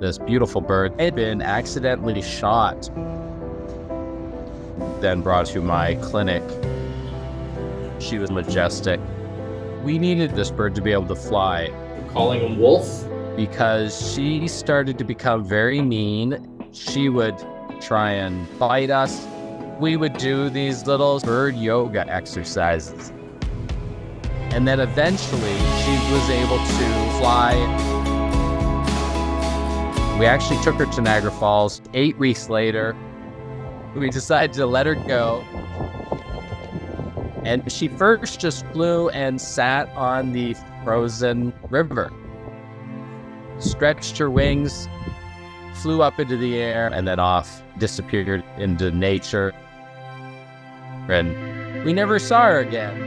This beautiful bird had been accidentally shot, then brought to my clinic. She was majestic. We needed this bird to be able to fly Calling him Wolf? because she started to become very mean. She would try and bite us. We would do these little bird yoga exercises. And then eventually she was able to fly. We actually took her to Niagara Falls. 8 weeks later, we decided to let her go. And she first just flew and sat on the frozen river, stretched her wings, flew up into the air, and then off, disappeared into nature. And we never saw her again.